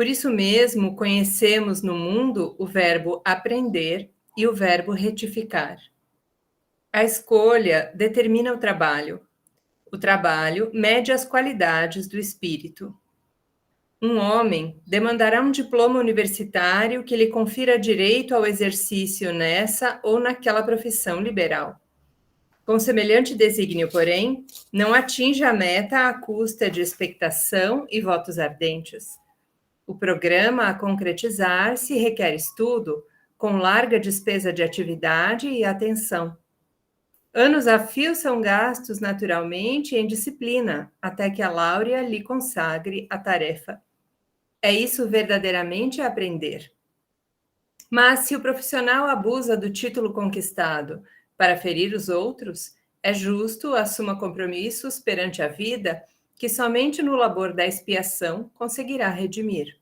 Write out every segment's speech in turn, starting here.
Por isso mesmo, conhecemos no mundo o verbo aprender e o verbo retificar. A escolha determina o trabalho. O trabalho mede as qualidades do espírito. Um homem demandará um diploma universitário que lhe confira direito ao exercício nessa ou naquela profissão liberal. Com semelhante desígnio, porém, não atinge a meta à custa de expectação e votos ardentes. O programa a concretizar se requer estudo, com larga despesa de atividade e atenção. Anos a fio são gastos naturalmente em disciplina, até que a Láurea lhe consagre a tarefa. É isso verdadeiramente aprender. Mas se o profissional abusa do título conquistado para ferir os outros, é justo assuma compromissos perante a vida que somente no labor da expiação conseguirá redimir.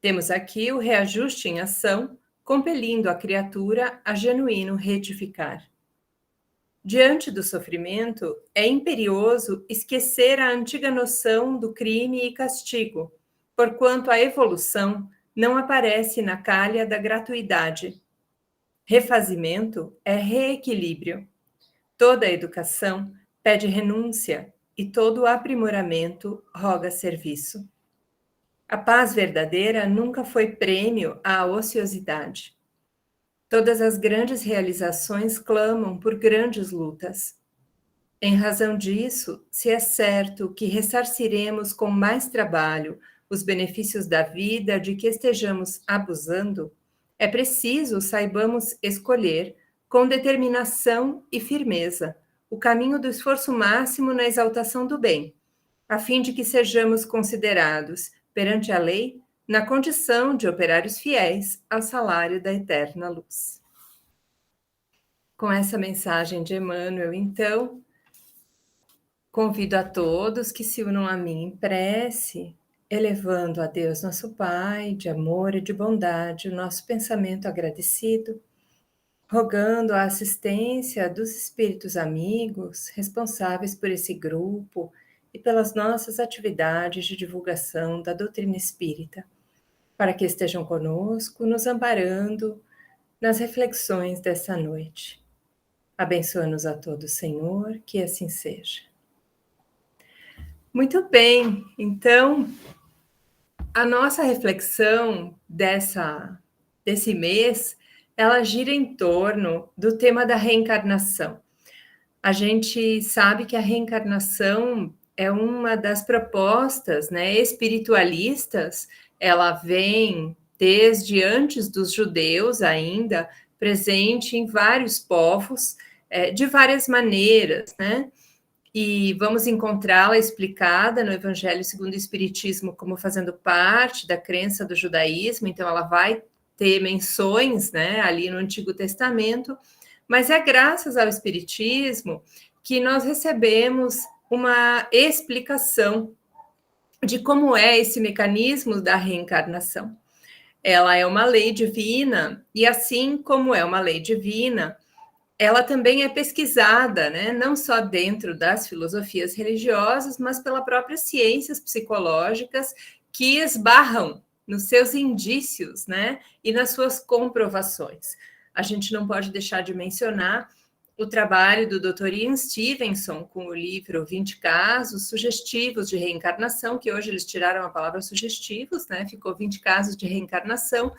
Temos aqui o reajuste em ação, compelindo a criatura a genuíno retificar. Diante do sofrimento, é imperioso esquecer a antiga noção do crime e castigo, porquanto a evolução não aparece na calha da gratuidade. Refazimento é reequilíbrio. Toda educação pede renúncia e todo aprimoramento roga serviço. A paz verdadeira nunca foi prêmio à ociosidade. Todas as grandes realizações clamam por grandes lutas. Em razão disso, se é certo que ressarciremos com mais trabalho os benefícios da vida de que estejamos abusando, é preciso saibamos escolher, com determinação e firmeza, o caminho do esforço máximo na exaltação do bem, a fim de que sejamos considerados, perante a lei, na condição de operários fiéis ao salário da eterna luz. Com essa mensagem de Emmanuel, então, convido a todos que se unam a mim em prece, elevando a Deus nosso Pai, de amor e de bondade, o nosso pensamento agradecido, rogando a assistência dos espíritos amigos, responsáveis por esse grupo e pelas nossas atividades de divulgação da doutrina espírita, para que estejam conosco, nos amparando nas reflexões dessa noite. Abençoa-nos a todos, Senhor, que assim seja. Muito bem, então, a nossa reflexão desse mês, ela gira em torno do tema da reencarnação. A gente sabe que a reencarnação é uma das propostas, né, espiritualistas, ela vem desde antes dos judeus ainda, presente em vários povos, de várias maneiras, né? E vamos encontrá-la explicada no Evangelho segundo o Espiritismo como fazendo parte da crença do judaísmo, então ela vai ter menções, né, ali no Antigo Testamento, mas é graças ao Espiritismo que nós recebemos uma explicação de como é esse mecanismo da reencarnação. Ela é uma lei divina, e assim como é uma lei divina, ela também é pesquisada, né, não só dentro das filosofias religiosas, mas pelas próprias ciências psicológicas que esbarram nos seus indícios, né, e nas suas comprovações. A gente não pode deixar de mencionar o trabalho do Dr. Ian Stevenson com o livro 20 casos sugestivos de reencarnação, que hoje eles tiraram a palavra sugestivos, né, ficou 20 casos de reencarnação,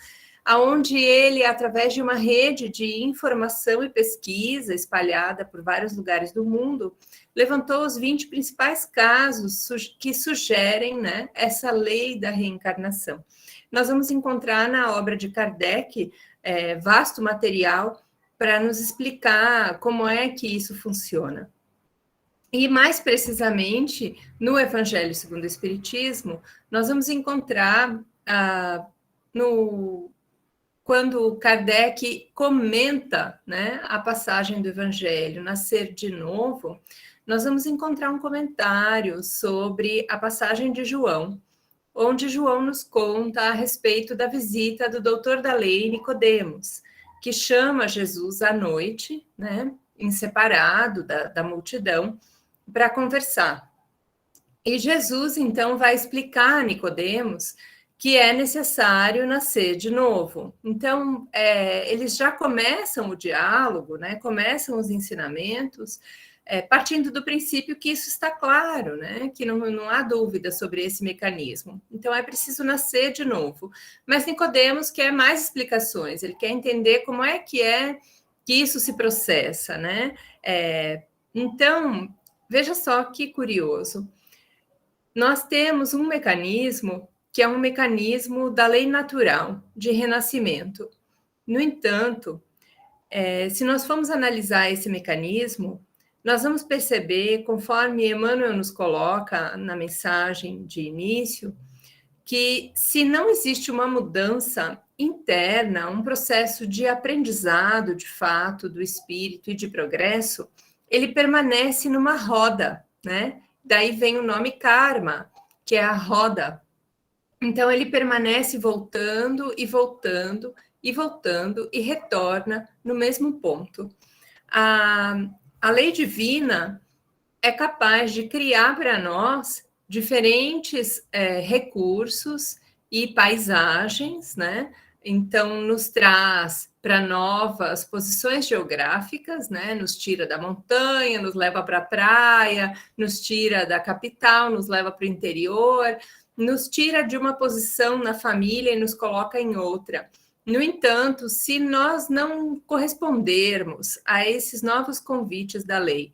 aonde ele, através de uma rede de informação e pesquisa espalhada por vários lugares do mundo, levantou os 20 principais casos que sugerem, né, essa lei da reencarnação. Nós vamos encontrar na obra de Kardec vasto material para nos explicar como é que isso funciona. E mais precisamente, no Evangelho segundo o Espiritismo, nós vamos encontrar quando Kardec comenta, né, a passagem do Evangelho, Nascer de Novo, nós vamos encontrar um comentário sobre a passagem de João, onde João nos conta a respeito da visita do doutor da lei, Nicodemos, que chama Jesus à noite, né, em separado da multidão, para conversar. E Jesus, então, vai explicar a Nicodemos que é necessário nascer de novo. Então, eles já começam o diálogo, né? Começam os ensinamentos, partindo do princípio que isso está claro, né? Que não há dúvida sobre esse mecanismo. Então, é preciso nascer de novo. Mas Nicodemos quer mais explicações, ele quer entender como é que isso se processa, né? Então, veja só que curioso. Nós temos um mecanismo que é um mecanismo da lei natural de renascimento. No entanto, se nós formos analisar esse mecanismo, nós vamos perceber, conforme Emmanuel nos coloca na mensagem de início, que se não existe uma mudança interna, um processo de aprendizado, de fato, do espírito e de progresso, ele permanece numa roda, né? Daí vem o nome karma, que é a roda. Então, ele permanece voltando e voltando e voltando e retorna no mesmo ponto. A lei divina é capaz de criar para nós diferentes recursos e paisagens, né? Então, nos traz para novas posições geográficas, né? Nos tira da montanha, nos leva para a praia, nos tira da capital, nos leva para o interior, nos tira de uma posição na família e nos coloca em outra. No entanto, se nós não correspondermos a esses novos convites da lei,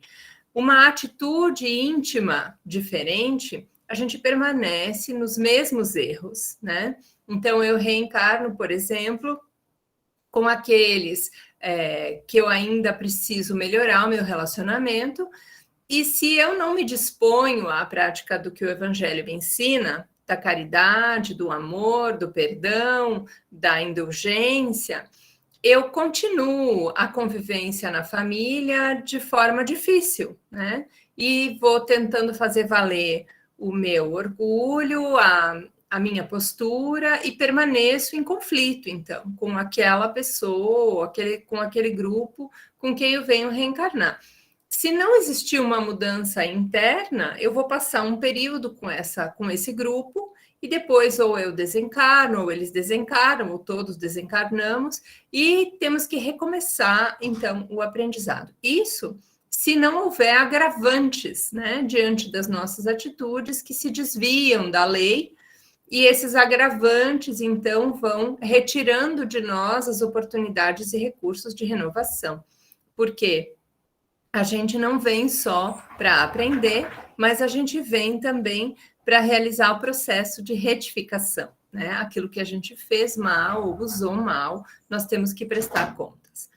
uma atitude íntima diferente, a gente permanece nos mesmos erros, né? Então, eu reencarno, por exemplo, com aqueles que eu ainda preciso melhorar o meu relacionamento, e se eu não me disponho à prática do que o Evangelho me ensina, da caridade, do amor, do perdão, da indulgência, eu continuo a convivência na família de forma difícil, né? E vou tentando fazer valer o meu orgulho, a minha postura e permaneço em conflito, então, com aquela pessoa, com aquele grupo com quem eu venho reencarnar. Se não existir uma mudança interna, eu vou passar um período com esse grupo e depois ou eu desencarno, ou eles desencarnam, ou todos desencarnamos, e temos que recomeçar, então, o aprendizado. Isso se não houver agravantes, né, diante das nossas atitudes que se desviam da lei, e esses agravantes, então, vão retirando de nós as oportunidades e recursos de renovação. Por quê? A gente não vem só para aprender, mas a gente vem também para realizar o processo de retificação, né? Aquilo que a gente fez mal ou usou mal, nós temos que prestar contas.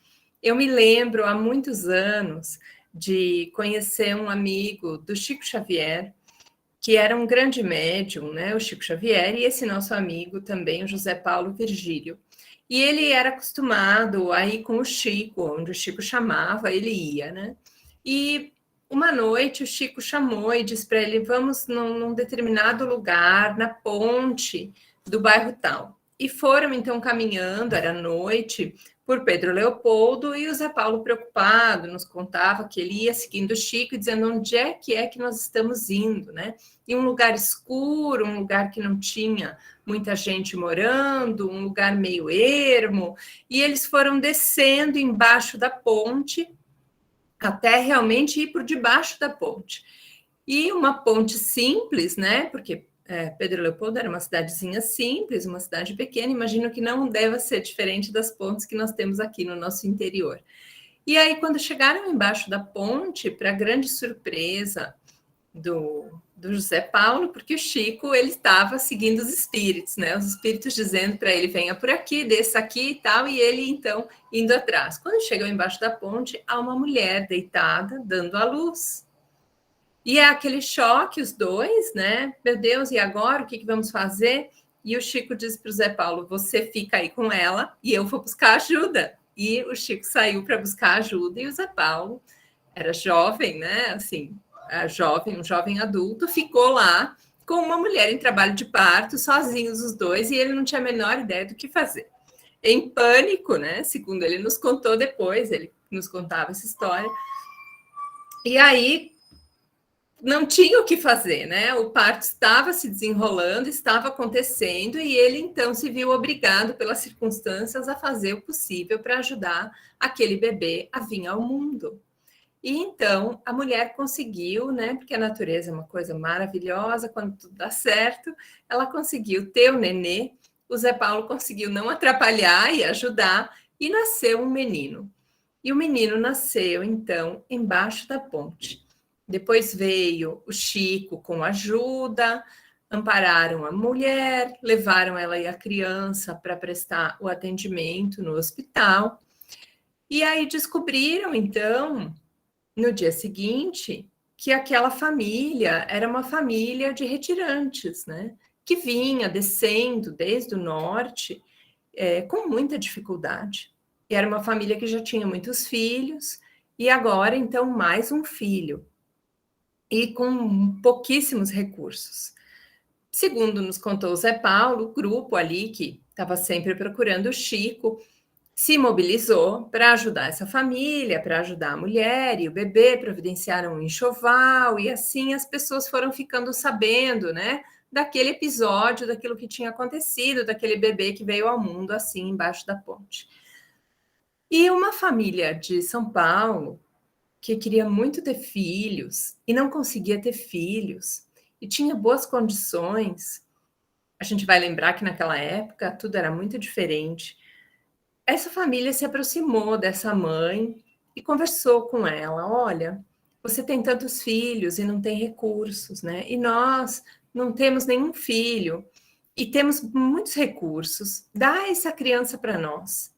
Eu me lembro há muitos anos de conhecer um amigo do Chico Xavier, que era um grande médium, né? O Chico Xavier, e esse nosso amigo também, o José Paulo Virgílio. E ele era acostumado a ir com o Chico, onde o Chico chamava, ele ia, né? E uma noite o Chico chamou e disse para ele: vamos num determinado lugar, na ponte do bairro tal. E foram então caminhando, era noite, por Pedro Leopoldo, e o Zé Paulo, preocupado, nos contava que ele ia seguindo o Chico, dizendo onde é que nós estamos indo, né? E um lugar escuro, um lugar que não tinha muita gente morando, um lugar meio ermo, e eles foram descendo embaixo da ponte, até realmente ir por debaixo da ponte. E uma ponte simples, né? Porque Pedro Leopoldo era uma cidadezinha simples, uma cidade pequena, imagino que não deva ser diferente das pontes que nós temos aqui no nosso interior. E aí, quando chegaram embaixo da ponte, para grande surpresa do José Paulo, porque o Chico ele estava seguindo os espíritos, né? Os espíritos dizendo para ele: venha por aqui, desça aqui e tal, e ele então indo atrás. Quando chegam embaixo da ponte, há uma mulher deitada dando à luz. E é aquele choque, os dois, né? Meu Deus, e agora o que vamos fazer? E o Chico diz para o Zé Paulo: você fica aí com ela e eu vou buscar ajuda. E o Chico saiu para buscar ajuda e o Zé Paulo era jovem, né? Assim, um jovem adulto, ficou lá com uma mulher em trabalho de parto, sozinhos os dois, e ele não tinha a menor ideia do que fazer. Em pânico, né? Segundo ele nos contou depois, ele nos contava essa história. E aí não tinha o que fazer, né? O parto estava se desenrolando, estava acontecendo, e ele então se viu obrigado pelas circunstâncias a fazer o possível para ajudar aquele bebê a vir ao mundo. E então a mulher conseguiu, né? Porque a natureza é uma coisa maravilhosa, quando tudo dá certo, ela conseguiu ter o nenê. O Zé Paulo conseguiu não atrapalhar e ajudar, e nasceu um menino. E o menino nasceu, então, embaixo da ponte. Depois veio o Chico com ajuda, ampararam a mulher, levaram ela e a criança para prestar o atendimento no hospital. E aí descobriram, então, no dia seguinte, que aquela família era uma família de retirantes, né? Que vinha descendo desde o norte com muita dificuldade. E era uma família que já tinha muitos filhos, e agora, então, mais um filho, e com pouquíssimos recursos. Segundo nos contou o Zé Paulo, o grupo ali, que estava sempre procurando o Chico, se mobilizou para ajudar essa família, para ajudar a mulher e o bebê, providenciaram um enxoval, e assim as pessoas foram ficando sabendo, né, daquele episódio, daquilo que tinha acontecido, daquele bebê que veio ao mundo assim, embaixo da ponte. E uma família de São Paulo, que queria muito ter filhos e não conseguia ter filhos, e tinha boas condições, a gente vai lembrar que naquela época tudo era muito diferente. Essa família se aproximou dessa mãe e conversou com ela: olha, você tem tantos filhos e não tem recursos, né? E nós não temos nenhum filho e temos muitos recursos. Dá essa criança para nós.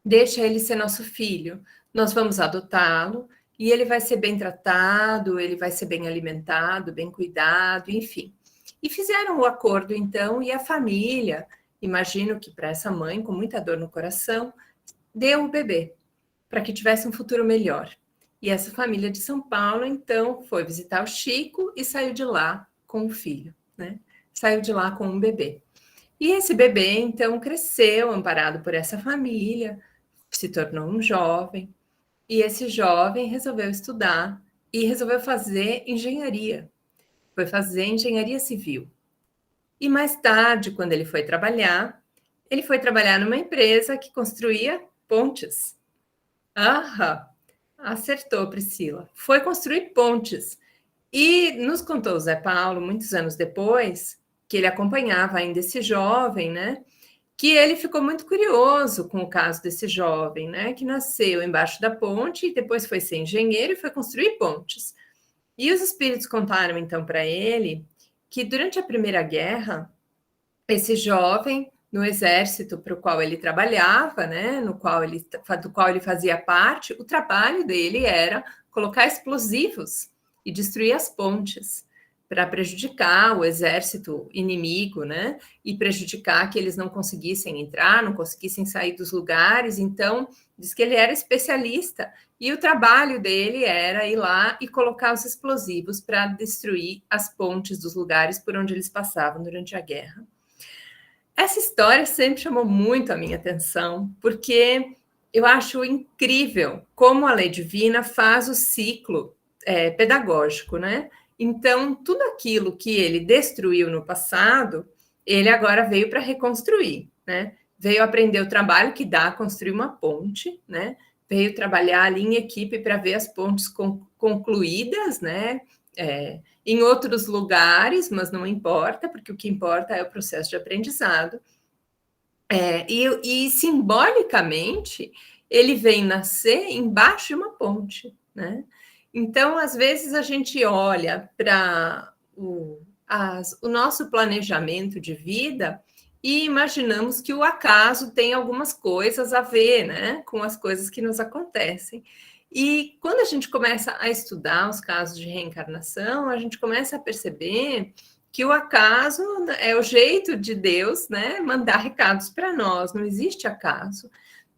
Deixa ele ser nosso filho. Nós vamos adotá-lo e ele vai ser bem tratado, ele vai ser bem alimentado, bem cuidado, enfim. E fizeram o acordo, então, e a família, imagino que para essa mãe, com muita dor no coração, deu o bebê para que tivesse um futuro melhor. E essa família de São Paulo, então, foi visitar o Chico e saiu de lá com o filho, né? Saiu de lá com um bebê. E esse bebê, então, cresceu amparado por essa família, se tornou um jovem, e esse jovem resolveu estudar e resolveu fazer engenharia. Foi fazer engenharia civil. E mais tarde, quando ele foi trabalhar numa empresa que construía pontes. Ah, acertou, Priscila. Foi construir pontes. E nos contou o Zé Paulo, muitos anos depois, que ele acompanhava ainda esse jovem, né? Que ele ficou muito curioso com o caso desse jovem, né? Que nasceu embaixo da ponte e depois foi ser engenheiro e foi construir pontes. E os espíritos contaram então para ele que durante a Primeira Guerra, esse jovem no exército para o qual ele trabalhava, né, do qual ele fazia parte, o trabalho dele era colocar explosivos e destruir as pontes para prejudicar o exército inimigo, né, e prejudicar que eles não conseguissem entrar, não conseguissem sair dos lugares. Então, diz que ele era especialista e o trabalho dele era ir lá e colocar os explosivos para destruir as pontes dos lugares por onde eles passavam durante a guerra. Essa história sempre chamou muito a minha atenção, porque eu acho incrível como a lei divina faz o ciclo pedagógico, né? Então, tudo aquilo que ele destruiu no passado, ele agora veio para reconstruir, né? Veio aprender o trabalho que dá a construir uma ponte, né? Veio trabalhar ali em equipe para ver as pontes concluídas, né? Em outros lugares, mas não importa, porque o que importa é o processo de aprendizado. E simbolicamente, ele vem nascer embaixo de uma ponte, né? Então, às vezes, a gente olha para o nosso planejamento de vida e imaginamos que o acaso tem algumas coisas a ver, né, com as coisas que nos acontecem. E quando a gente começa a estudar os casos de reencarnação, a gente começa a perceber que o acaso é o jeito de Deus, né, mandar recados para nós, não existe acaso.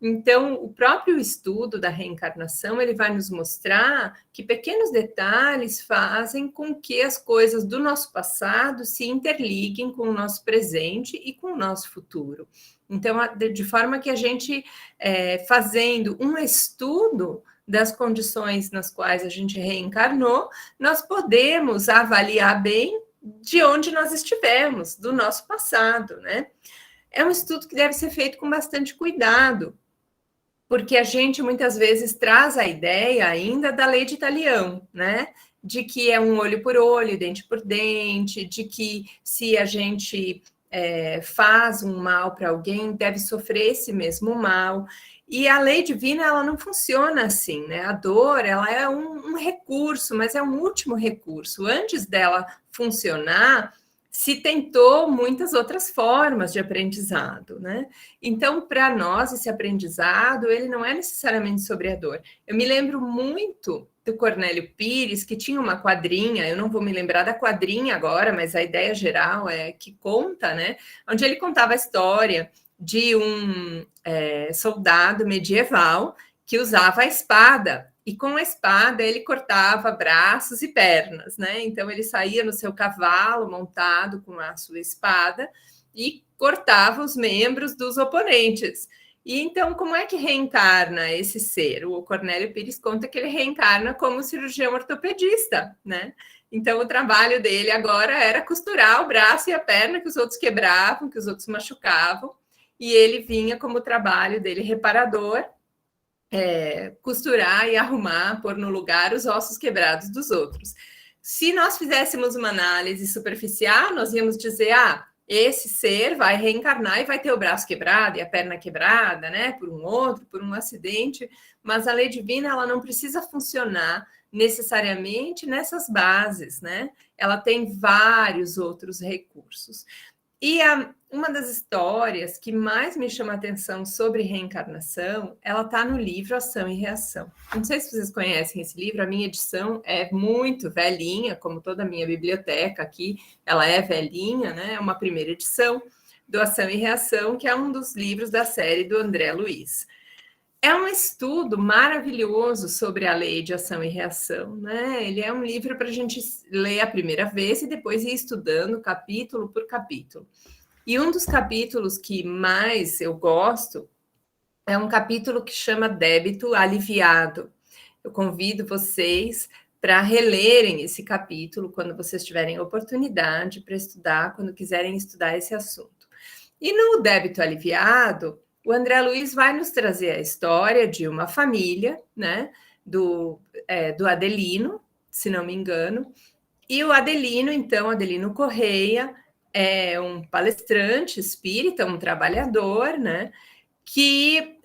Então, o próprio estudo da reencarnação, ele vai nos mostrar que pequenos detalhes fazem com que as coisas do nosso passado se interliguem com o nosso presente e com o nosso futuro. Então, de forma que a gente, fazendo um estudo das condições nas quais a gente reencarnou, nós podemos avaliar bem de onde nós estivemos, do nosso passado, né? É um estudo que deve ser feito com bastante cuidado, porque a gente muitas vezes traz a ideia ainda da lei de Talião, né? De que é um olho por olho, dente por dente, de que se a gente faz um mal para alguém, deve sofrer esse mesmo mal. E a lei divina, ela não funciona assim, né? A dor, ela é um recurso, mas é um último recurso. Antes dela funcionar, se tentou muitas outras formas de aprendizado, né? Então, para nós, esse aprendizado, ele não é necessariamente sobre a dor. Eu me lembro muito do Cornélio Pires, que tinha uma quadrinha, eu não vou me lembrar da quadrinha agora, mas a ideia geral é que conta, né? Onde ele contava a história de um soldado medieval que usava a espada, e com a espada ele cortava braços e pernas, né? Então ele saía no seu cavalo montado com a sua espada e cortava os membros dos oponentes. E então, como é que reencarna esse ser? O Cornélio Pires conta que ele reencarna como cirurgião ortopedista, né? Então, o trabalho dele agora era costurar o braço e a perna que os outros quebravam, que os outros machucavam, e ele vinha como trabalho dele reparador, costurar e arrumar, pôr no lugar os ossos quebrados dos outros. Se nós fizéssemos uma análise superficial, nós íamos dizer, esse ser vai reencarnar e vai ter o braço quebrado e a perna quebrada, né, por um outro, por um acidente, mas a lei divina, ela não precisa funcionar necessariamente nessas bases, né? Ela tem vários outros recursos. E uma das histórias que mais me chama a atenção sobre reencarnação, ela está no livro Ação e Reação. Não sei se vocês conhecem esse livro, a minha edição é muito velhinha, como toda a minha biblioteca aqui, ela é velhinha, né? É uma primeira edição do Ação e Reação, que é um dos livros da série do André Luiz. É um estudo maravilhoso sobre a lei de ação e reação, né? Ele é um livro para a gente ler a primeira vez e depois ir estudando capítulo por capítulo. E um dos capítulos que mais eu gosto é um capítulo que chama Débito Aliviado. Eu convido vocês para relerem esse capítulo quando vocês tiverem oportunidade para estudar, quando quiserem estudar esse assunto. E no Débito Aliviado, o André Luiz vai nos trazer a história de uma família, né, do Adelino, se não me engano, e o Adelino, então, Adelino Correia, é um palestrante espírita, um trabalhador, né, que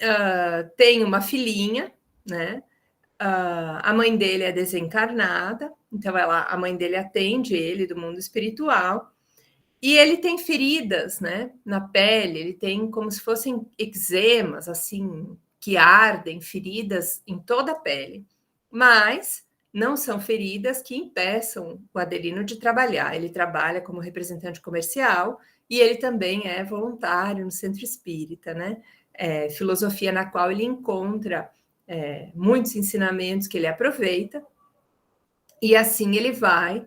tem uma filhinha, né, a mãe dele é desencarnada, então a mãe dele atende ele do mundo espiritual, e ele tem feridas, né, na pele, ele tem como se fossem eczemas, assim, que ardem, feridas em toda a pele. Mas não são feridas que impeçam o Adelino de trabalhar. Ele trabalha como representante comercial e ele também é voluntário no Centro Espírita, né? Filosofia na qual ele encontra muitos ensinamentos que ele aproveita. E assim ele vai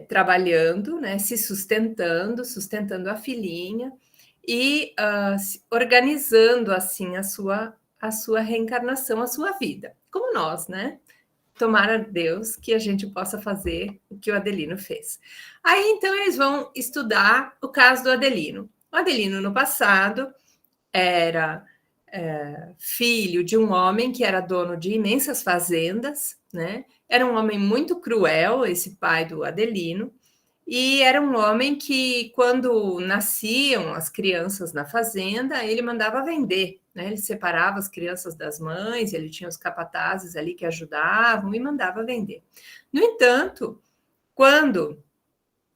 trabalhando, né, se sustentando a filhinha e organizando assim a sua reencarnação, a sua vida, como nós, né? Tomara Deus que a gente possa fazer o que o Adelino fez. Aí então eles vão estudar o caso do Adelino. O Adelino no passado era filho de um homem que era dono de imensas fazendas, né? Era um homem muito cruel, esse pai do Adelino, e era um homem que, quando nasciam as crianças na fazenda, ele mandava vender, né? Ele separava as crianças das mães, ele tinha os capatazes ali que ajudavam e mandava vender. No entanto, quando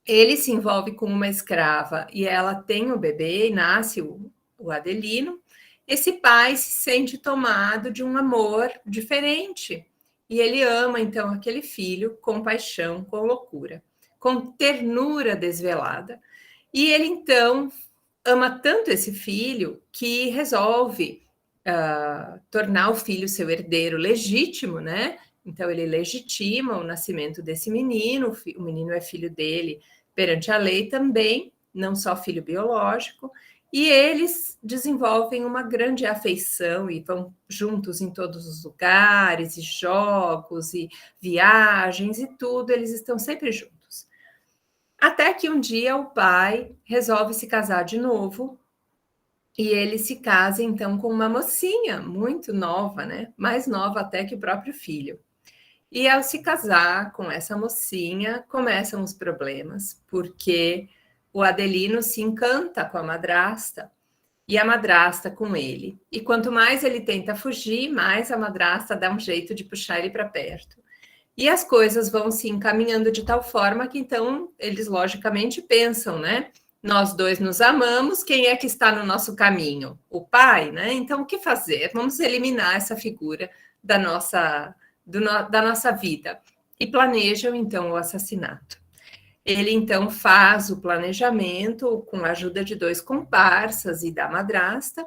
ele se envolve com uma escrava e ela tem o bebê e nasce o Adelino, esse pai se sente tomado de um amor diferente. E ele ama, então, aquele filho com paixão, com loucura, com ternura desvelada. E ele, então, ama tanto esse filho que resolve tornar o filho seu herdeiro legítimo, né? Então, ele legitima o nascimento desse menino, o menino é filho dele perante a lei também, não só filho biológico, E eles desenvolvem uma grande afeição e vão juntos em todos os lugares, e jogos, e viagens, e tudo, eles estão sempre juntos. Até que um dia o pai resolve se casar de novo, e ele se casa então com uma mocinha muito nova, né? Mais nova até que o próprio filho. E ao se casar com essa mocinha, começam os problemas, porque o Adelino se encanta com a madrasta e a madrasta com ele. E quanto mais ele tenta fugir, mais a madrasta dá um jeito de puxar ele para perto. E as coisas vão se encaminhando de tal forma que então eles logicamente pensam, né? Nós dois nos amamos, quem é que está no nosso caminho? O pai, né? Então o que fazer? Vamos eliminar essa figura da da nossa vida. E planejam então o assassinato. Ele então faz o planejamento com a ajuda de 2 comparsas e da madrasta,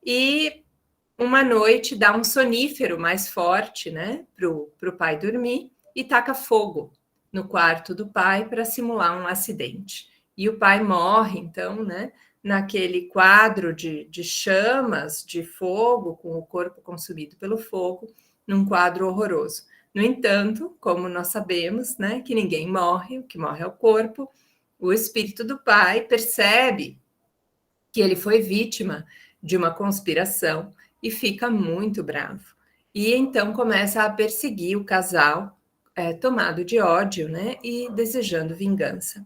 e uma noite dá um sonífero mais forte, né, pro pai dormir, e taca fogo no quarto do pai para simular um acidente. E o pai morre, então, né, naquele quadro de chamas, de fogo, com o corpo consumido pelo fogo, num quadro horroroso. No entanto, como nós sabemos, né, que ninguém morre, o que morre é o corpo, o espírito do pai percebe que ele foi vítima de uma conspiração e fica muito bravo. E então começa a perseguir o casal, tomado de ódio, né, e desejando vingança.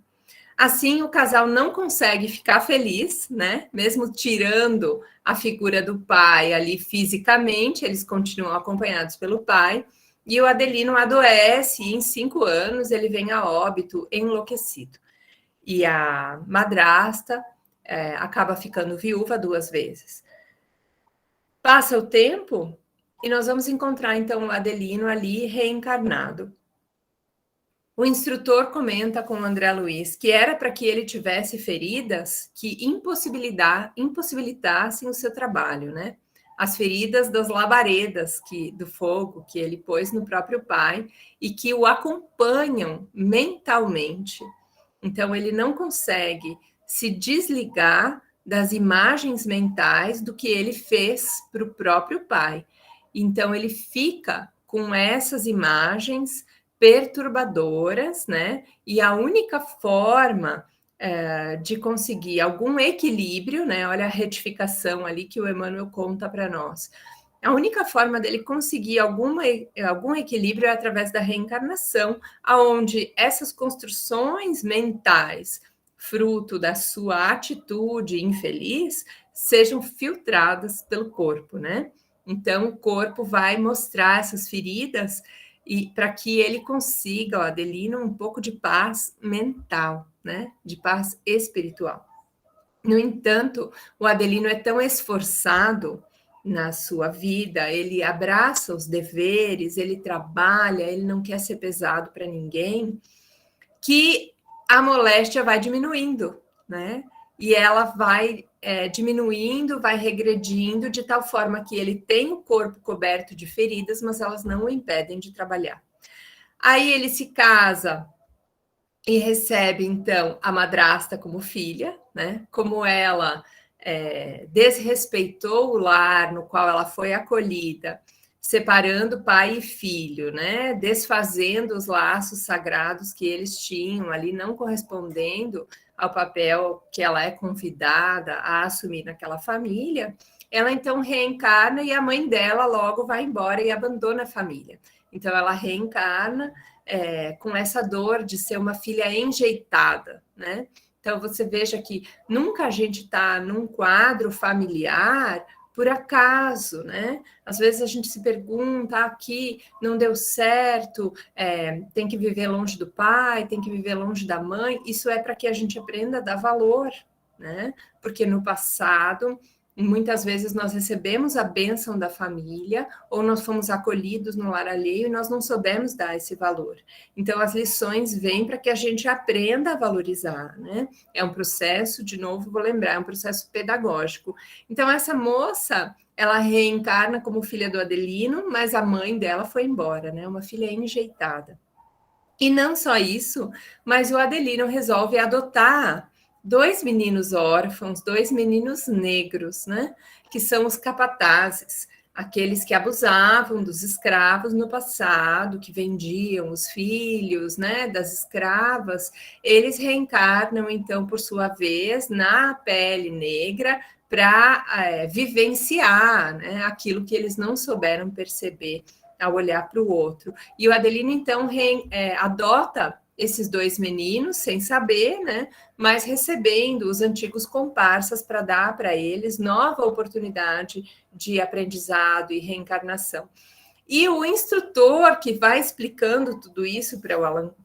Assim, o casal não consegue ficar feliz, né? Mesmo tirando a figura do pai ali fisicamente, eles continuam acompanhados pelo pai. E o Adelino adoece e em 5 anos ele vem a óbito enlouquecido. E a madrasta acaba ficando viúva 2 vezes. Passa o tempo e nós vamos encontrar então o Adelino ali reencarnado. O instrutor comenta com o André Luiz que era para que ele tivesse feridas que impossibilitassem o seu trabalho, né? As feridas das labaredas do fogo que ele pôs no próprio pai e que o acompanham mentalmente. Então, ele não consegue se desligar das imagens mentais do que ele fez para o próprio pai. Então, ele fica com essas imagens perturbadoras, né? E a única forma de conseguir algum equilíbrio, né? Olha a retificação ali que o Emmanuel conta para nós. A única forma dele conseguir algum equilíbrio é através da reencarnação, aonde essas construções mentais, fruto da sua atitude infeliz, sejam filtradas pelo corpo, né? Então, o corpo vai mostrar essas feridas e para que ele consiga, o Adelino, um pouco de paz mental, né? De paz espiritual. No entanto, o Adelino é tão esforçado na sua vida, ele abraça os deveres, ele trabalha, ele não quer ser pesado para ninguém, que a moléstia vai diminuindo, né? E ela vai diminuindo, vai regredindo, de tal forma que ele tem o corpo coberto de feridas, mas elas não o impedem de trabalhar. Aí ele se casa e recebe, então, a madrasta como filha, né? Como ela desrespeitou o lar no qual ela foi acolhida, separando pai e filho, né? Desfazendo os laços sagrados que eles tinham ali, não correspondendo ao papel que ela é convidada a assumir naquela família, ela então reencarna e a mãe dela logo vai embora e abandona a família. Então ela reencarna com essa dor de ser uma filha enjeitada, né? Então você veja que nunca a gente está num quadro familiar por acaso, né? Às vezes a gente se pergunta, aqui não deu certo, tem que viver longe do pai, tem que viver longe da mãe. Isso é para que a gente aprenda a dar valor, né? Porque no passado muitas vezes nós recebemos a bênção da família ou nós fomos acolhidos no lar alheio e nós não soubemos dar esse valor. Então, as lições vêm para que a gente aprenda a valorizar, né? É um processo, de novo, vou lembrar, é um processo pedagógico. Então, essa moça, ela reencarna como filha do Adelino, mas a mãe dela foi embora, né? Uma filha enjeitada. E não só isso, mas o Adelino resolve adotar 2 meninos órfãos, 2 meninos negros, né? Que são os capatazes, aqueles que abusavam dos escravos no passado, que vendiam os filhos, né, das escravas. Eles reencarnam, então, por sua vez, na pele negra para vivenciar, né, aquilo que eles não souberam perceber ao olhar para o outro. E o Adelino, então, adota esses 2 meninos, sem saber, né, mas recebendo os antigos comparsas para dar para eles nova oportunidade de aprendizado e reencarnação. E o instrutor que vai explicando tudo isso para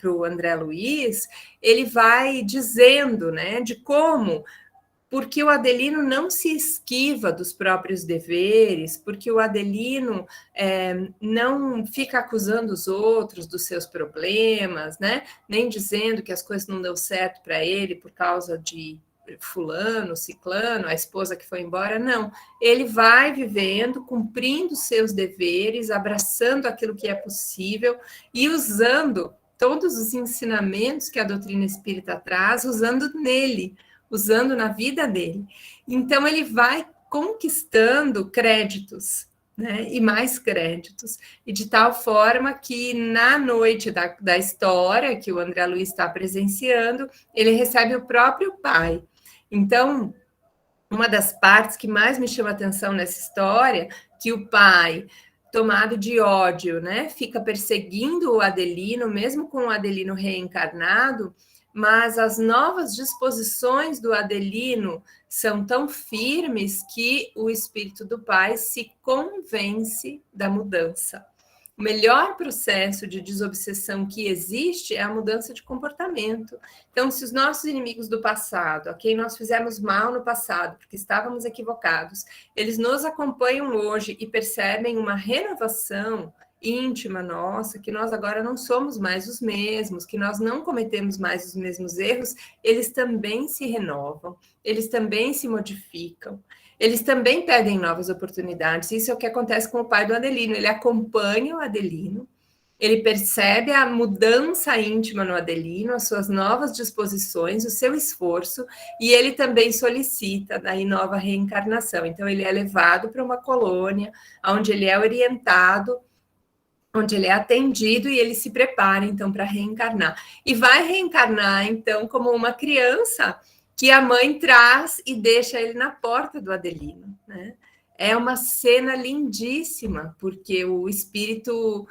o André Luiz, ele vai dizendo, né, de como, porque o Adelino não se esquiva dos próprios deveres, porque o Adelino não fica acusando os outros dos seus problemas, né? Nem dizendo que as coisas não deu certo para ele por causa de fulano, ciclano, a esposa que foi embora, não. Ele vai vivendo, cumprindo seus deveres, abraçando aquilo que é possível e usando todos os ensinamentos que a doutrina espírita traz, usando nele, usando na vida dele. Então, ele vai conquistando créditos, né? E mais créditos. E de tal forma que, na noite da história que o André Luiz está presenciando, ele recebe o próprio pai. Então, uma das partes que mais me chama atenção nessa história, que o pai, tomado de ódio, né, fica perseguindo o Adelino, mesmo com o Adelino reencarnado, mas as novas disposições do Adelino são tão firmes que o espírito do pai se convence da mudança. O melhor processo de desobsessão que existe é a mudança de comportamento. Então, se os nossos inimigos do passado, a quem nós fizemos mal no passado, porque estávamos equivocados, eles nos acompanham hoje e percebem uma renovação íntima nossa, que nós agora não somos mais os mesmos, que nós não cometemos mais os mesmos erros, eles também se renovam, eles também se modificam. Eles também pedem novas oportunidades. Isso é o que acontece com o pai do Adelino. Ele acompanha o Adelino, ele percebe a mudança íntima no Adelino, as suas novas disposições, o seu esforço, e ele também solicita daí nova reencarnação. Então, ele é levado para uma colônia, onde ele é orientado, onde ele é atendido e ele se prepara, então, para reencarnar. E vai reencarnar, então, como uma criança que a mãe traz e deixa ele na porta do Adelino, né? É uma cena lindíssima, porque os espíritos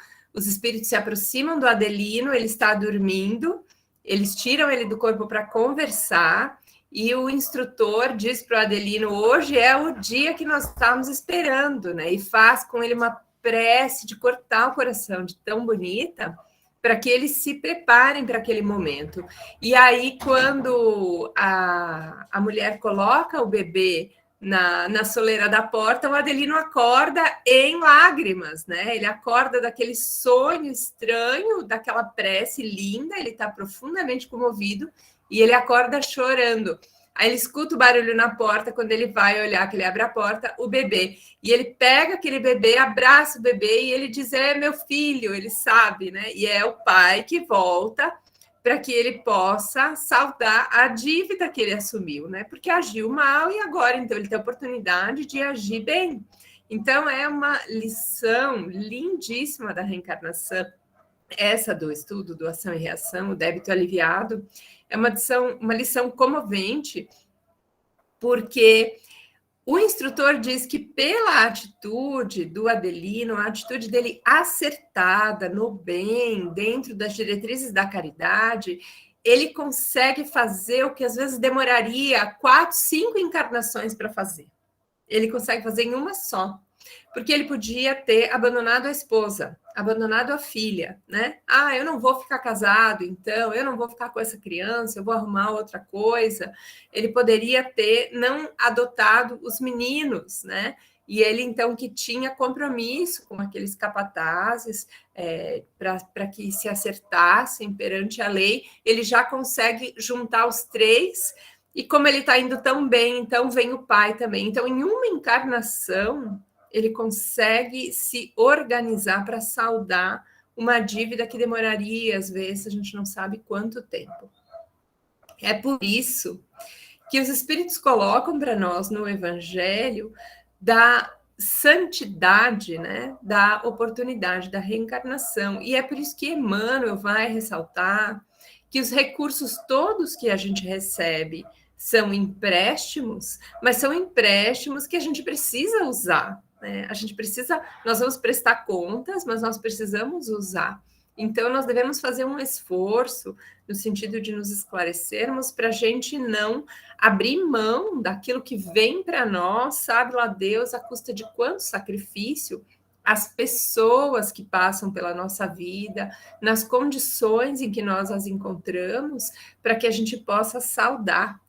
se aproximam do Adelino, ele está dormindo, eles tiram ele do corpo para conversar, e o instrutor diz para o Adelino, hoje é o dia que nós estávamos esperando, né? E faz com ele uma prece de cortar o coração, de tão bonita, para que eles se preparem para aquele momento. E aí, quando a mulher coloca o bebê na soleira da porta, o Adelino acorda em lágrimas, né? Ele acorda daquele sonho estranho, daquela prece linda, ele está profundamente comovido e ele acorda chorando. Aí ele escuta o barulho na porta, quando ele vai olhar, que ele abre a porta, o bebê. E ele pega aquele bebê, abraça o bebê e ele diz, é meu filho, ele sabe, né? E é o pai que volta para que ele possa saldar a dívida que ele assumiu, né? Porque agiu mal e agora, então, ele tem a oportunidade de agir bem. Então, é uma lição lindíssima da reencarnação, essa do estudo do ação e reação, o débito aliviado, é uma lição comovente, porque o instrutor diz que pela atitude do Adelino, a atitude dele acertada, no bem, dentro das diretrizes da caridade, ele consegue fazer o que às vezes demoraria 4, 5 encarnações para fazer. Ele consegue fazer em uma só. Porque ele podia ter abandonado a esposa, abandonado a filha, né? Ah, eu não vou ficar casado, então, eu não vou ficar com essa criança, eu vou arrumar outra coisa. Ele poderia ter não adotado os meninos, né? E ele, então, que tinha compromisso com aqueles capatazes para que se acertassem perante a lei, ele já consegue juntar os 3, e como ele está indo tão bem, então vem o pai também. Então, em uma encarnação, ele consegue se organizar para saldar uma dívida que demoraria, às vezes, a gente não sabe quanto tempo. É por isso que os Espíritos colocam para nós no Evangelho da santidade, né, da oportunidade da reencarnação. E é por isso que Emmanuel vai ressaltar que os recursos todos que a gente recebe são empréstimos, mas são empréstimos que a gente precisa usar, né? A gente precisa, nós vamos prestar contas, mas nós precisamos usar. Então, nós devemos fazer um esforço no sentido de nos esclarecermos para a gente não abrir mão daquilo que vem para nós, sabe lá Deus, à custa de quanto sacrifício, as pessoas que passam pela nossa vida, nas condições em que nós as encontramos, para que a gente possa saudar.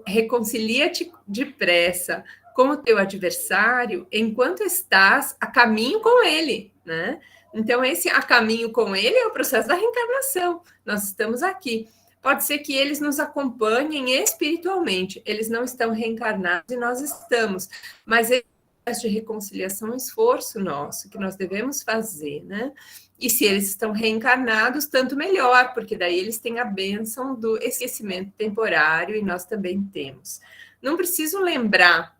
Reconcilia-te depressa com o teu adversário enquanto estás a caminho com ele, né? Então, esse a caminho com ele é o processo da reencarnação. Nós estamos aqui. Pode ser que eles nos acompanhem espiritualmente, eles não estão reencarnados e nós estamos, mas esse processo de reconciliação é um esforço nosso que nós devemos fazer, né? E se eles estão reencarnados, tanto melhor, porque daí eles têm a bênção do esquecimento temporário e nós também temos. Não preciso lembrar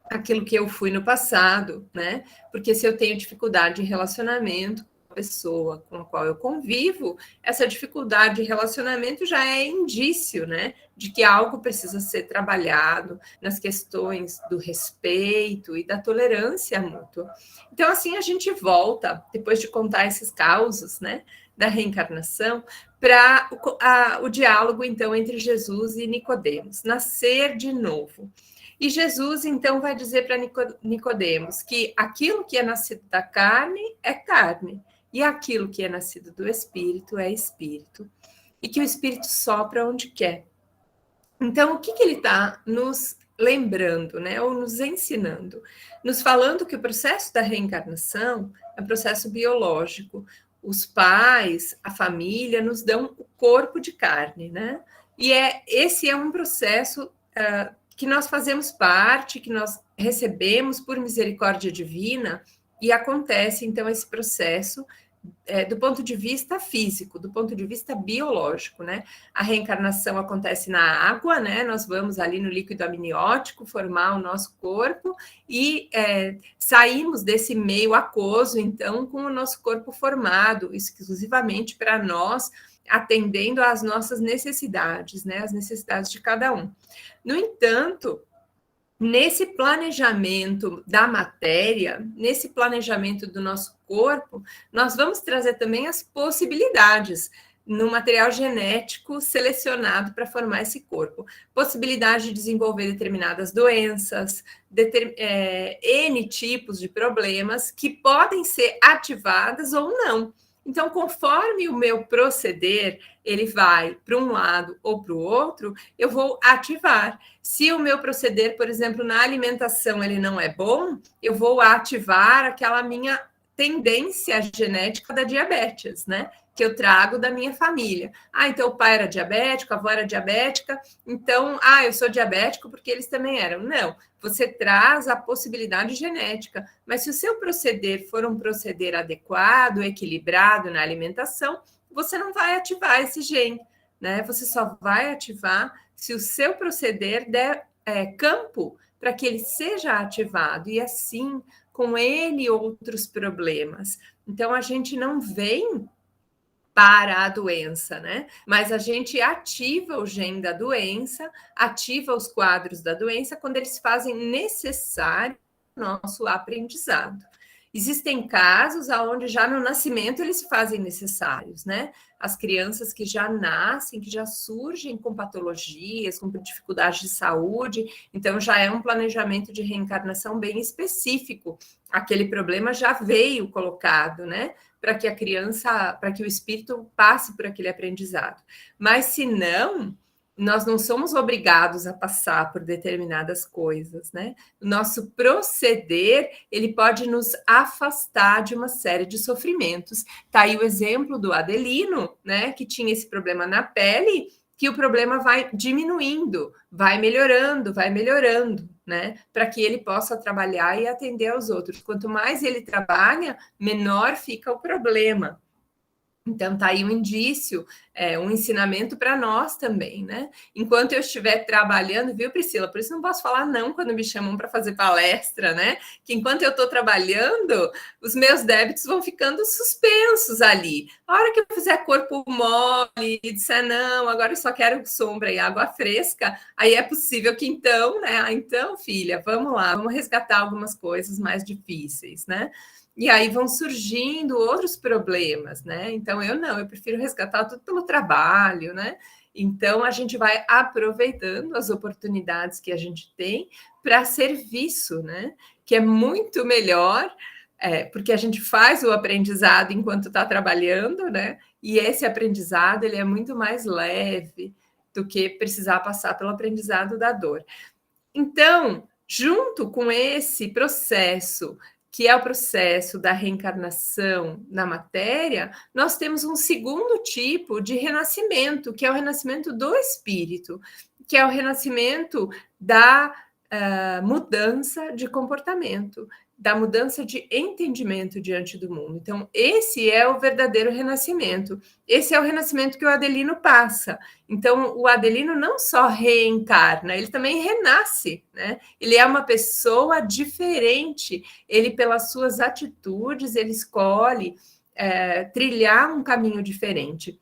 aquilo que eu fui no passado, né? Porque se eu tenho dificuldade de relacionamento com a pessoa com a qual eu convivo, essa dificuldade de relacionamento já é indício, né? De que algo precisa ser trabalhado nas questões do respeito e da tolerância mútua. Então, assim, a gente volta, depois de contar esses causos, né? Da reencarnação, para o diálogo, então, entre Jesus e Nicodemos, nascer de novo. E Jesus, então, vai dizer para Nicodemos que aquilo que é nascido da carne é carne, e aquilo que é nascido do Espírito é Espírito, e que o Espírito sopra onde quer. Então, o que ele está nos lembrando, né, ou nos ensinando? Nos falando que o processo da reencarnação é um processo biológico. Os pais, a família, nos dão o corpo de carne, né? E esse é um processo que nós fazemos parte, que nós recebemos por misericórdia divina, e acontece, então, esse processo do ponto de vista físico, do ponto de vista biológico, né? A reencarnação acontece na água, né? Nós vamos ali no líquido amniótico formar o nosso corpo e saímos desse meio aquoso, então, com o nosso corpo formado exclusivamente para nós, atendendo às nossas necessidades, né? As necessidades de cada um. No entanto, nesse planejamento da matéria, nesse planejamento do nosso corpo, nós vamos trazer também as possibilidades no material genético selecionado para formar esse corpo. Possibilidade de desenvolver determinadas doenças, N tipos de problemas que podem ser ativadas ou não. Então, conforme o meu proceder, ele vai para um lado ou para o outro, eu vou ativar. Se o meu proceder, por exemplo, na alimentação, ele não é bom, eu vou ativar aquela minha tendência genética da diabetes, né? Que eu trago da minha família. Ah, então o pai era diabético, a avó era diabética, então, eu sou diabético porque eles também eram. Não, você traz a possibilidade genética, mas se o seu proceder for um proceder adequado, equilibrado na alimentação, você não vai ativar esse gene, né? Você só vai ativar se o seu proceder der campo para que ele seja ativado, e assim, com ele, outros problemas. Então, a gente não vem para a doença, né? Mas a gente ativa o gene da doença, ativa os quadros da doença quando eles fazem necessário o nosso aprendizado. Existem casos onde já no nascimento eles se fazem necessários, né? As crianças que já nascem, que já surgem com patologias, com dificuldades de saúde, então já é um planejamento de reencarnação bem específico. Aquele problema já veio colocado, né? Para que a criança, para que o espírito passe por aquele aprendizado. Mas se não, nós não somos obrigados a passar por determinadas coisas, né? O nosso proceder, ele pode nos afastar de uma série de sofrimentos. Tá aí o exemplo do Adelino, né, que tinha esse problema na pele, que o problema vai diminuindo, vai melhorando, né? Para que ele possa trabalhar e atender aos outros. Quanto mais ele trabalha, menor fica o problema. Então, tá aí um indício, um ensinamento para nós também, né? Enquanto eu estiver trabalhando, viu, Priscila? Por isso não posso falar não quando me chamam para fazer palestra, né? Que enquanto eu estou trabalhando, os meus débitos vão ficando suspensos ali. A hora que eu fizer corpo mole e disser, não, agora eu só quero sombra e água fresca, aí é possível que então, né? Ah, então, filha, vamos lá, vamos resgatar algumas coisas mais difíceis, né? E aí vão surgindo outros problemas, né? Então, eu prefiro resgatar tudo pelo trabalho, né? Então, a gente vai aproveitando as oportunidades que a gente tem para serviço, né? Que é muito melhor, porque a gente faz o aprendizado enquanto está trabalhando, né? E esse aprendizado, ele é muito mais leve do que precisar passar pelo aprendizado da dor. Então, junto com esse processo, que é o processo da reencarnação na matéria, nós temos um segundo tipo de renascimento, que é o renascimento do espírito, que é o renascimento da mudança de comportamento, da mudança de entendimento diante do mundo. Então, esse é o verdadeiro renascimento. Esse é o renascimento que o Adelino passa. Então, o Adelino não só reencarna, ele também renasce, né? Ele é uma pessoa diferente. Ele, pelas suas atitudes, ele escolhe trilhar um caminho diferente.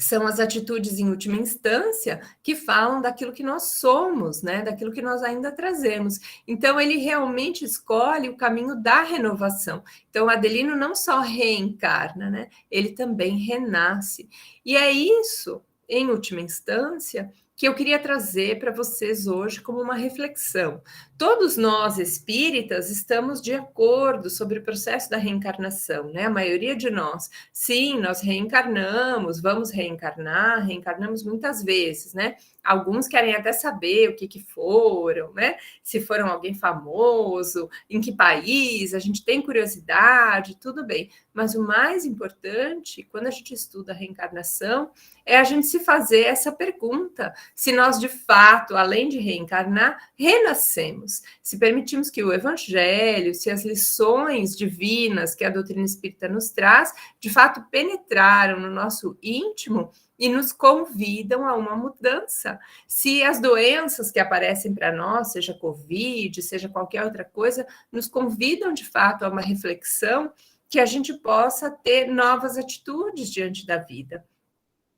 São as atitudes, em última instância, que falam daquilo que nós somos, né? Daquilo que nós ainda trazemos. Então, ele realmente escolhe o caminho da renovação. Então, o Adelino não só reencarna, né? Ele também renasce. E é isso, em última instância, que eu queria trazer para vocês hoje como uma reflexão. Todos nós espíritas estamos de acordo sobre o processo da reencarnação, né? A maioria de nós. Sim, nós reencarnamos, vamos reencarnar, reencarnamos muitas vezes, né? Alguns querem até saber o que foram, né? Se foram alguém famoso, em que país, a gente tem curiosidade, tudo bem. Mas o mais importante, quando a gente estuda a reencarnação, é a gente se fazer essa pergunta: se nós de fato, além de reencarnar, renascemos, se permitimos que o Evangelho, se as lições divinas que a doutrina espírita nos traz, de fato penetraram no nosso íntimo e nos convidam a uma mudança. Se as doenças que aparecem para nós, seja Covid, seja qualquer outra coisa, nos convidam de fato a uma reflexão, que a gente possa ter novas atitudes diante da vida,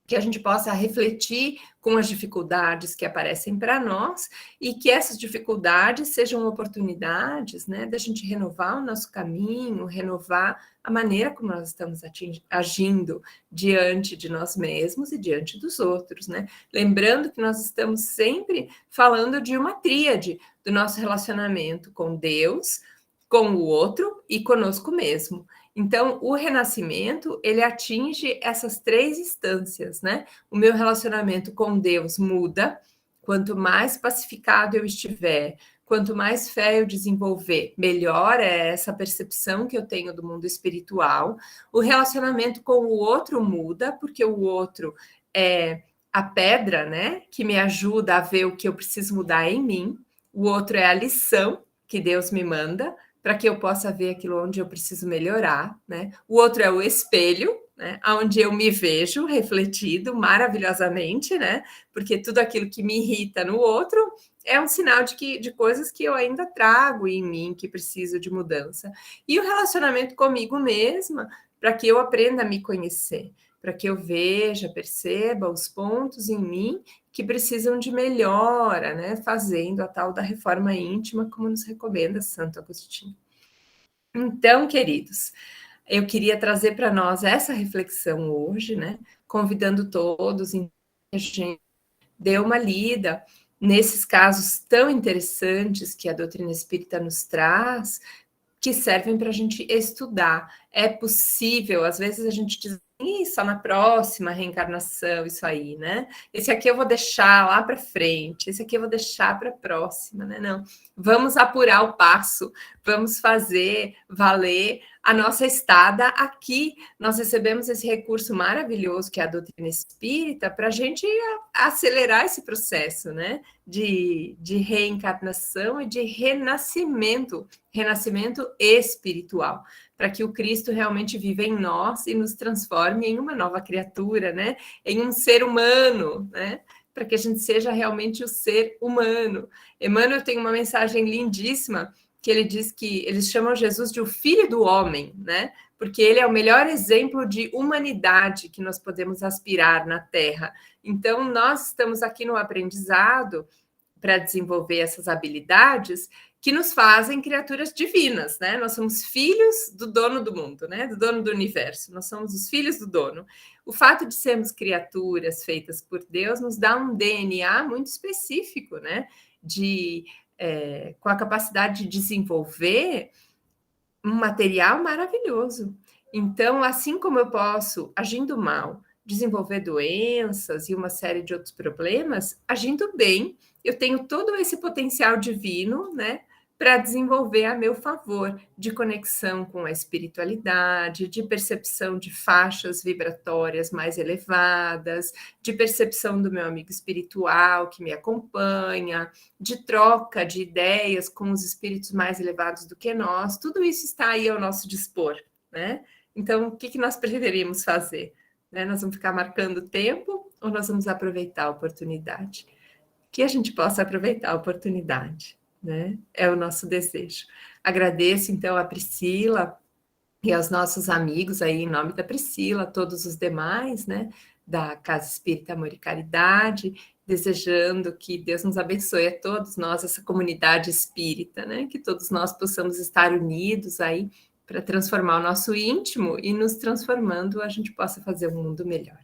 que a gente possa refletir com as dificuldades que aparecem para nós e que essas dificuldades sejam oportunidades, né, da gente renovar o nosso caminho, renovar a maneira como nós estamos agindo diante de nós mesmos e diante dos outros, né? Lembrando que nós estamos sempre falando de uma tríade do nosso relacionamento com Deus, com o outro e conosco mesmo. Então, o renascimento, ele atinge essas três instâncias, né? O meu relacionamento com Deus muda, quanto mais pacificado eu estiver, quanto mais fé eu desenvolver, melhor é essa percepção que eu tenho do mundo espiritual. O relacionamento com o outro muda, porque o outro é a pedra, né? Que me ajuda a ver o que eu preciso mudar em mim. O outro é a lição que Deus me manda, para que eu possa ver aquilo onde eu preciso melhorar, né? O outro é o espelho, né? Onde eu me vejo refletido maravilhosamente, né? Porque tudo aquilo que me irrita no outro é um sinal de coisas que eu ainda trago em mim, que preciso de mudança. E o relacionamento comigo mesma, para que eu aprenda a me conhecer, para que eu veja, perceba os pontos em mim que precisam de melhora, né? Fazendo a tal da reforma íntima, como nos recomenda Santo Agostinho. Então, queridos, eu queria trazer para nós essa reflexão hoje, né? Convidando todos a gente dê uma lida nesses casos tão interessantes que a doutrina espírita nos traz, que servem para a gente estudar. É possível, às vezes a gente diz, só na próxima reencarnação, isso aí, né? Esse aqui eu vou deixar lá para frente, esse aqui eu vou deixar para a próxima, né? Não, vamos apurar o passo, vamos fazer valer a nossa estada aqui. Nós recebemos esse recurso maravilhoso que é a doutrina espírita para a gente acelerar esse processo, né? De reencarnação e de renascimento espiritual, para que o Cristo realmente viva em nós e nos transforme em uma nova criatura, né? Em um ser humano, né? Para que a gente seja realmente o ser humano. Emmanuel tem uma mensagem lindíssima que ele diz que eles chamam Jesus de o filho do homem, né? Porque ele é o melhor exemplo de humanidade que nós podemos aspirar na Terra. Então, nós estamos aqui no aprendizado para desenvolver essas habilidades que nos fazem criaturas divinas, né? Nós somos filhos do dono do mundo, né? Do dono do universo. Nós somos os filhos do dono. O fato de sermos criaturas feitas por Deus nos dá um DNA muito específico, né? Com a capacidade de desenvolver um material maravilhoso. Então, assim como eu posso, agindo mal, desenvolver doenças e uma série de outros problemas, agindo bem, eu tenho todo esse potencial divino, né, para desenvolver a meu favor, de conexão com a espiritualidade, de percepção de faixas vibratórias mais elevadas, de percepção do meu amigo espiritual que me acompanha, de troca de ideias com os espíritos mais elevados do que nós, tudo isso está aí ao nosso dispor, né? Então, o que nós preferimos fazer? Né? Nós vamos ficar marcando tempo ou nós vamos aproveitar a oportunidade? Que a gente possa aproveitar a oportunidade, né? É o nosso desejo. Agradeço, então, a Priscila e aos nossos amigos aí, em nome da Priscila, todos os demais, né? Da Casa Espírita Amor e Caridade, desejando que Deus nos abençoe a todos nós, essa comunidade espírita, né? Que todos nós possamos estar unidos aí para transformar o nosso íntimo e nos transformando a gente possa fazer um mundo melhor.